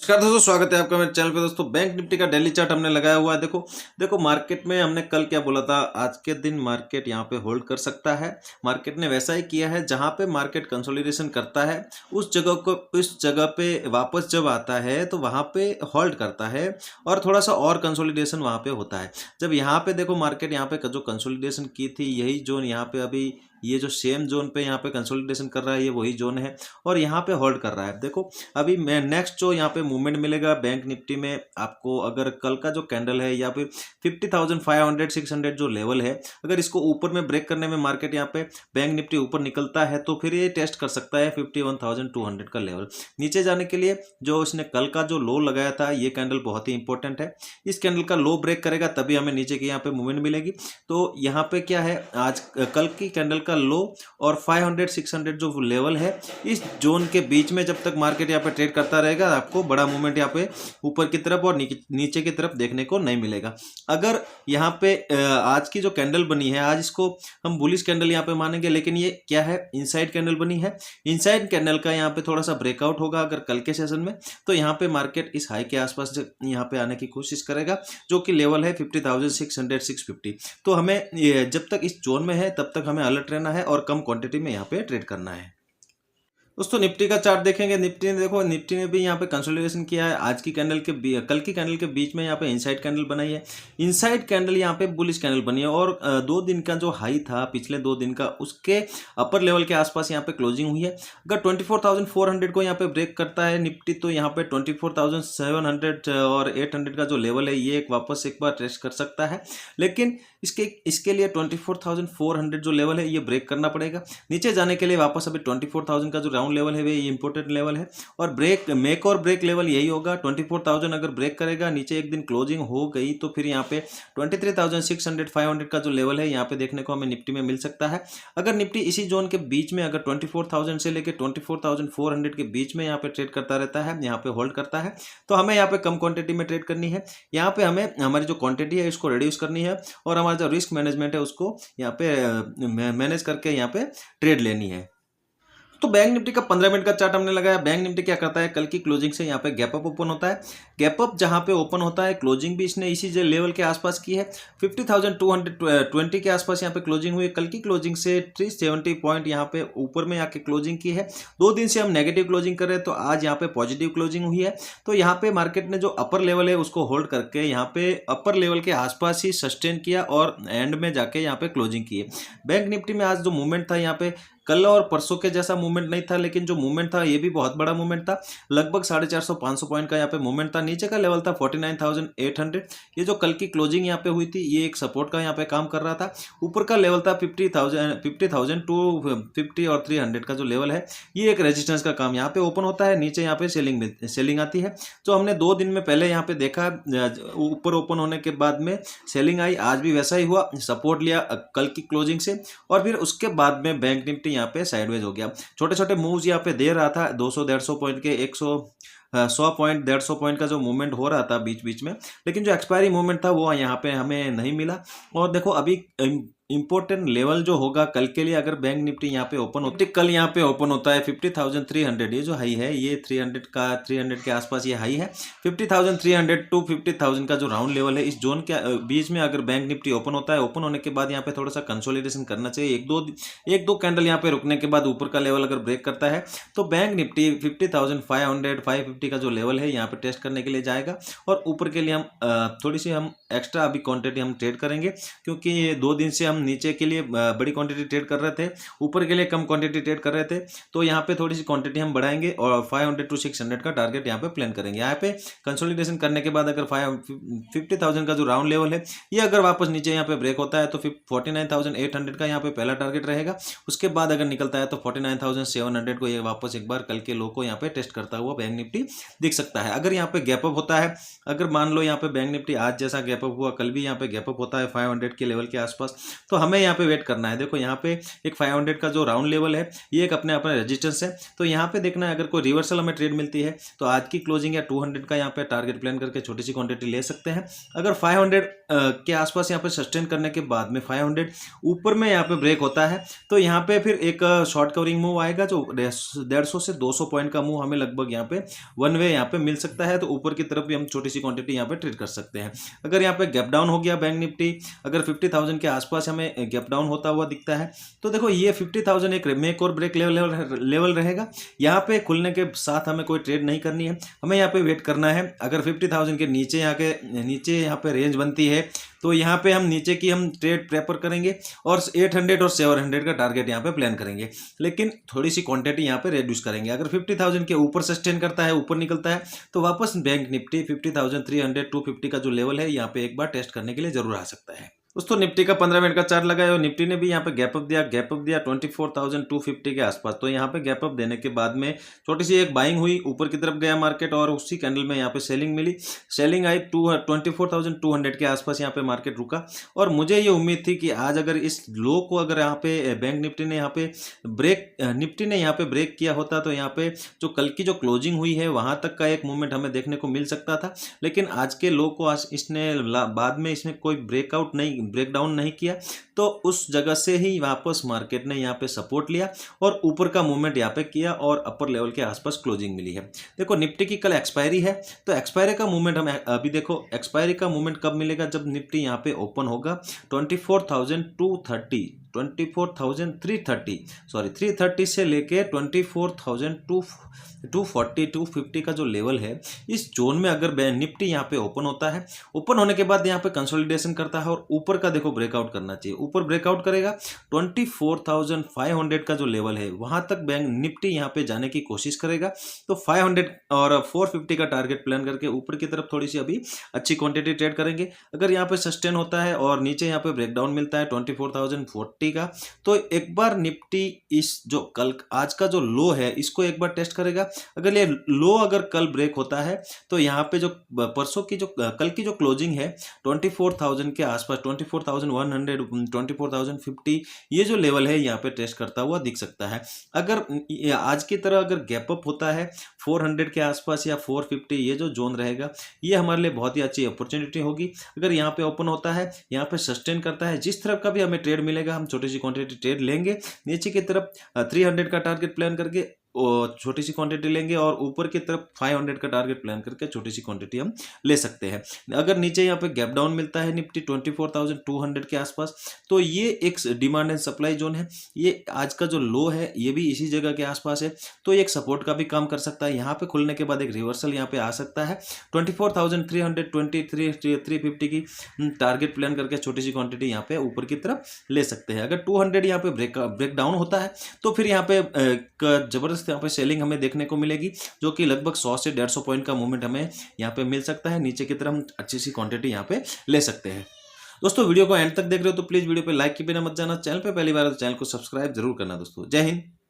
नमस्कार दोस्तों, स्वागत है आपका मेरे चैनल पे। दोस्तों, बैंक निफ्टी का डेली चार्ट हमने लगाया हुआ है। देखो देखो मार्केट में हमने कल क्या बोला था, आज के दिन मार्केट यहाँ पे होल्ड कर सकता है। मार्केट ने वैसा ही किया है, जहाँ पे मार्केट कंसोलिडेशन करता है उस जगह पे वापस जब आता है तो वहाँ पे होल्ड करता है और थोड़ा सा और कंसोलिडेशन वहाँ पे होता है। जब यहाँ पे देखो मार्केट यहाँ पे जो कंसोलिडेशन की थी, यही जोन यहाँ पे अभी ये जो सेम जोन पे यहाँ पे कंसोलिडेशन कर रहा है, ये वही जोन है और यहाँ पे होल्ड कर रहा है। देखो अभी मैं नेक्स्ट जो यहाँ पे मूवमेंट मिलेगा बैंक निफ्टी में आपको, अगर कल का जो कैंडल है या फिर 50,500 600 जो लेवल है, अगर इसको ऊपर में ब्रेक करने में मार्केट यहाँ पे बैंक निफ्टी ऊपर निकलता है तो फिर ये टेस्ट कर सकता है 51,200 का लेवल। नीचे जाने के लिए जो इसने कल का जो लो लगाया था, ये कैंडल बहुत ही इंपॉर्टेंट है। इस कैंडल का लो ब्रेक करेगा तभी हमें नीचे की यहाँ पे मूवमेंट मिलेगी। तो यहाँ पे क्या है, आज कल की कैंडल का लो और 500 600 जो लेवल है, इस जोन के बीच में जब तक मार्केट यहाँ पे ट्रेड करता रहेगा, आपको बड़ा मूवमेंट यहाँ पे ऊपर की तरफ और नीचे की तरफ देखने को नहीं मिलेगा। अगर यहाँ पे आज की जो कैंडल बनी है, आज इसको हम बुलिश कैंडल यहाँ पे मानेंगे, लेकिन ये क्या है, इनसाइड कैंडल बनी है। इनसाइड कैंडल का यहाँ पे थोड़ा सा ब्रेकआउट होगा अगर कल के सेशन में, तो यहाँ पे मार्केट इस हाई के आसपास यहाँ पे आने की कोशिश करेगा, जो कि लेवल है 50,600 650। तो हमें जब तक इस जोन में है तब तक हमें अलर्ट रहना है और कम क्वांटिटी में यहाँ पे ट्रेड करना है। दोस्तों, निफ्टी का चार्ट देखेंगे। निफ्टी ने देखो, निफ्टी ने भी यहाँ पे कंसोलिडेशन किया है। आज की कैंडल के कल की कैंडल के बीच में यहाँ पे इनसाइड कैंडल बनाई है। इनसाइड कैंडल यहाँ पे बुलिश कैंडल बनी है और 2 दिन का जो हाई था पिछले 2 दिन का, उसके अपर लेवल के आसपास यहाँ पे क्लोजिंग हुई है। अगर 24,400 को यहाँ पे ब्रेक करता है निफ्टी, तो यहाँ पे 24,700 और 800 का जो लेवल है, ये वापस एक बार टेस्ट कर सकता है। लेकिन इसके लिए 24,400 जो लेवल है, ये ब्रेक करना पड़ेगा। नीचे जाने के लिए वापस अभी 24,000 का जो राउंड लेवल है, ये इंपॉर्टेंट लेवल है और मेक और ब्रेक लेवल यही होगा। 24,000 अगर ब्रेक करेगा, नीचे एक दिन क्लोजिंग हो गई, तो फिर यहाँ पे 23,600 500 का जो लेवल है, यहाँ पे देखने को हमें निफ्टी में मिल सकता है। अगर निफ्टी इसी जोन के बीच में, अगर 24,000 से लेकर 24,400 के बीच में यहाँ पे ट्रेड करता रहता है, यहाँ पे होल्ड करता है, तो हमें यहाँ पे कम क्वांटिटी में ट्रेड करनी है। यहाँ पे हमें हमारी जो क्वांटिटी है इसको रिड्यूस करनी है और हमारा जो रिस्क मैनेजमेंट है उसको यहाँ पे मैनेज करके यहाँ पे ट्रेड लेनी है। तो बैंक निफ्टी का 15 मिनट का चार्ट हमने लगाया। बैंक निफ्टी क्या करता है, कल की क्लोजिंग से यहाँ पे गैप अप ओपन होता है। गैप अप जहाँ पे ओपन होता है, क्लोजिंग भी इसने इसी लेवल के आसपास की है। 50,220 के आसपास यहाँ पे क्लोजिंग हुई है। कल की क्लोजिंग से 370 पॉइंट यहाँ पे ऊपर में आके क्लोजिंग की है। 2 दिन से हम नेगेटिव क्लोजिंग कर रहे हैं, तो आज यहाँ पे पॉजिटिव क्लोजिंग हुई है। तो यहाँ पे मार्केट ने जो अपर लेवल है उसको होल्ड करके यहाँ पे अपर लेवल के आसपास ही सस्टेन किया और एंड में जाके यहाँ पे क्लोजिंग की है। बैंक निफ्टी में आज जो मूवमेंट था, यहाँ पे कल और परसों के जैसा मूवमेंट नहीं था, लेकिन जो मूवमेंट था ये भी बहुत बड़ा मूवमेंट था। लगभग 450-500 पॉइंट का यहाँ पे मूवमेंट था। नीचे का लेवल था 49,800। ये जो कल की क्लोजिंग यहाँ पे हुई थी, ये एक सपोर्ट का यहाँ पे काम कर रहा था। ऊपर का लेवल था 50,000 टू 50 और 300 का जो लेवल है, ये एक रेजिस्टेंस का काम यहाँ पे ओपन होता है। नीचे यहाँ पे सेलिंग आती है, जो हमने 2 दिन में पहले यहाँ पे देखा। ऊपर ओपन होने के बाद में सेलिंग आई, आज भी वैसा ही हुआ, सपोर्ट लिया कल की क्लोजिंग से और फिर उसके बाद में बैंक निफ्टी यहाँ पे साइडवेज हो गया। छोटे छोटे मूव्स यहाँ पे दे रहा था, 200-150 पॉइंट के 100 पॉइंट 150 पॉइंट का जो मूवमेंट हो रहा था बीच बीच में, लेकिन जो एक्सपायरी मूवमेंट था वो यहाँ पे हमें नहीं मिला। और देखो अभी इंपॉर्टेंट लेवल जो होगा कल के लिए, अगर बैंक निफ्टी यहाँ पे ओपन होती, कल यहाँ पे ओपन होता है 50,300, ये जो हाई है, ये 300 के आसपास ये हाई है। 50,300 टू 50,000 का जो राउंड लेवल है, इस जोन के बीच में अगर बैंक निफ्टी ओपन होता है, ओपन होने के बाद यहाँ पे थोड़ा सा कंसोलिडेशन करना चाहिए। एक दो कैंडल यहाँ पे रुकने के बाद ऊपर का लेवल अगर ब्रेक करता है, तो बैंक निफ्टी 50,500 550 का जो लेवल है यहाँ पे टेस्ट करने के लिए जाएगा और ऊपर के लिए हम थोड़ी सी हम एक्स्ट्रा अभी क्वांटिटी हम ट्रेड करेंगे, क्योंकि ये 2 दिन से हम नीचे के लिए बड़ी क्वांटिटी ट्रेड कर रहे थे, ऊपर के लिए कम क्वांटिटी ट्रेड कर रहे थे। तो यहाँ पे थोड़ी सी क्वांटिटी हम बढ़ाएंगे और 500 टू 600 का टारगेट यहाँ पे प्लान करेंगे। यहाँ पे कंसोलिडेशन करने के बाद अगर 50,000 का जो राउंड लेवल है, ये अगर वापस नीचे यहाँ पे ब्रेक होता है, तो 49,800 का यहाँ पे पहला टारगेट रहेगा। उसके बाद अगर निकलता है तो 49,700 को ये वापस एक बार कल के लो को यहाँ पे टेस्ट करता हुआ बैंक निफ्टी दिख सकता है। अगर यहाँ पे गैप अप होता है, अगर मान लो यहाँ पे बैंक निफ्टी आज जैसा गैप अप हुआ, कल भी यहाँ पे गैप अप होता है 500 के लेवल के आसपास, तो हमें यहाँ पे वेट करना है। देखो यहाँ पे एक 500 का जो राउंड लेवल है, ये एक अपने अपना रेजिस्टेंस है। तो यहाँ पे देखना है, अगर कोई रिवर्सल हमें ट्रेड मिलती है तो आज की क्लोजिंग या 200 का यहाँ पे टारगेट प्लान करके छोटी सी क्वांटिटी ले सकते हैं। अगर 500 के आसपास यहाँ पे सस्टेन करने के बाद में 500 ऊपर में यहाँ पे ब्रेक होता है तो यहाँ पे फिर एक शॉर्ट कवरिंग मूव आएगा, जो 150 से 200 पॉइंट का मूव हमें लगभग यहाँ पे वन वे यहाँ पे मिल सकता है। तो ऊपर की तरफ भी हम छोटी सी क्वांटिटी यहाँ पे ट्रेड कर सकते हैं। अगर यहाँ पे गैप डाउन हो गया बैंक निफ्टी, अगर 50,000 के आसपास हमें गैप डाउन होता हुआ दिखता है तो देखो ये 50,000 एक मेक और ब्रेक लेवल रहेगा। यहाँ पे खुलने के साथ हमें कोई ट्रेड नहीं करनी है, हमें यहाँ पे वेट करना है। अगर 50,000 के नीचे यहाँ पे रेंज बनती है तो यहाँ पे हम नीचे की हम ट्रेड प्रेफर करेंगे और 800 और 700 का टारगेट यहाँ पे प्लान करेंगे, लेकिन थोड़ी सी क्वांटिटी यहाँ पे रिड्यूस करेंगे। अगर 50,000 के ऊपर सस्टेन करता है, ऊपर निकलता है तो वापस बैंक निफ्टी 50,300 250 का जो लेवल है यहाँ पे एक बार टेस्ट करने के लिए जरूर आ सकता है। दोस्तों निफ्टी का 15 मिनट का चार्ट लगाया और निफ्टी ने भी यहाँ पे गैप अप दिया 24,250 के आसपास। तो यहाँ पे गैप अप देने के बाद में छोटी सी एक बाइंग हुई, ऊपर की तरफ गया मार्केट और उसी कैंडल में यहाँ पे सेलिंग मिली। सेलिंग आई 24,200 के आसपास यहाँ पे मार्केट रुका और मुझे ये उम्मीद थी कि आज अगर इस लो को अगर यहाँ पे बैंक निफ्टी ने यहाँ पे ब्रेक किया होता तो यहाँ पे जो कल की जो क्लोजिंग हुई है वहां तक का एक मूवमेंट हमें देखने को मिल सकता था। लेकिन आज के लो को आज इसने बाद में इसने कोई ब्रेक डाउन नहीं किया, तो उस जगह से ही वापस मार्केट ने यहाँ पे सपोर्ट लिया और ऊपर का मूवमेंट यहाँ पे किया और अपर लेवल के आसपास क्लोजिंग मिली है। देखो निफ्टी की कल एक्सपायरी है, तो एक्सपायरी का मूवमेंट हमें अभी देखो एक्सपायरी का मूवमेंट कब मिलेगा, जब निफ्टी यहाँ पे ओपन होगा 330 से लेके 250 का जो लेवल है, इस जोन में अगर निफ्टी यहाँ पे ओपन होता है, ओपन होने के बाद यहाँ पे कंसोलिडेशन करता है और ऊपर का देखो ब्रेकआउट करना चाहिए। ऊपर ब्रेकआउट करेगा 24,500 का जो लेवल है वहां तक बैंक निफ्टी यहाँ पे जाने की कोशिश करेगा। तो 500 और 450 का टारगेट प्लान करके ऊपर की तरफ थोड़ी सी अभी अच्छी क्वांटिटी ट्रेड करेंगे। अगर यहाँ पे सस्टेन होता है और नीचे यहाँ पे ब्रेकडाउन मिलता है 24,040 का, तो एक बार निफ्टी इस जो कल आज का जो लो है इसको एक बार टेस्ट करेगा। अगर ये लो अगर कल ब्रेक होता है तो यहाँ पे जो परसों की जो कल की जो क्लोजिंग है 24,000 के आसपास 24,100 24,050 ये जो लेवल है यहाँ पे टेस्ट करता हुआ दिख सकता है। अगर आज की तरह अगर गैप अप होता है 400 के आसपास या 450, ये जो जोन रहेगा ये हमारे लिए बहुत ही अच्छी अपॉर्चुनिटी होगी। अगर यहाँ पे ओपन होता है, यहाँ पे सस्टेन करता है, जिस तरफ का भी हमें ट्रेड मिलेगा हम छोटी सी क्वांटिटी ट्रेड लेंगे। नीचे की तरफ 300 का टारगेट प्लान करके और छोटी सी क्वांटिटी लेंगे और ऊपर की तरफ 500 का टारगेट प्लान करके छोटी सी क्वांटिटी हम ले सकते हैं। अगर नीचे यहाँ पे गैप डाउन मिलता है निफ्टी 24,200 के आसपास, तो ये एक डिमांड एंड सप्लाई जोन है। ये आज का जो लो है ये भी इसी जगह के आसपास है, तो एक सपोर्ट का भी काम कर सकता है। यहाँ पे खुलने के बाद एक रिवर्सल यहाँ पे आ सकता है। 24,350 की टारगेट प्लान करके छोटी सी क्वांटिटी यहाँ पे ऊपर की तरफ ले सकते हैं। अगर 200 यहाँ पे ब्रेक डाउन होता है तो फिर यहाँ पे जबरदस्त यहाँ पे सेलिंग हमें देखने को मिलेगी, जो कि लगभग 100 से 150 पॉइंट का मूवमेंट हमें यहाँ पे मिल सकता है। नीचे की तरफ हम अच्छी सी क्वांटिटी यहाँ पे ले सकते हैं। दोस्तों वीडियो को एंड तक देख रहे हो तो प्लीज वीडियो पे लाइक के बिना मत जाना। चैनल पे पहली बार है तो चैनल को सब्सक्राइब जरूर करना। दोस्तों जय हिंद।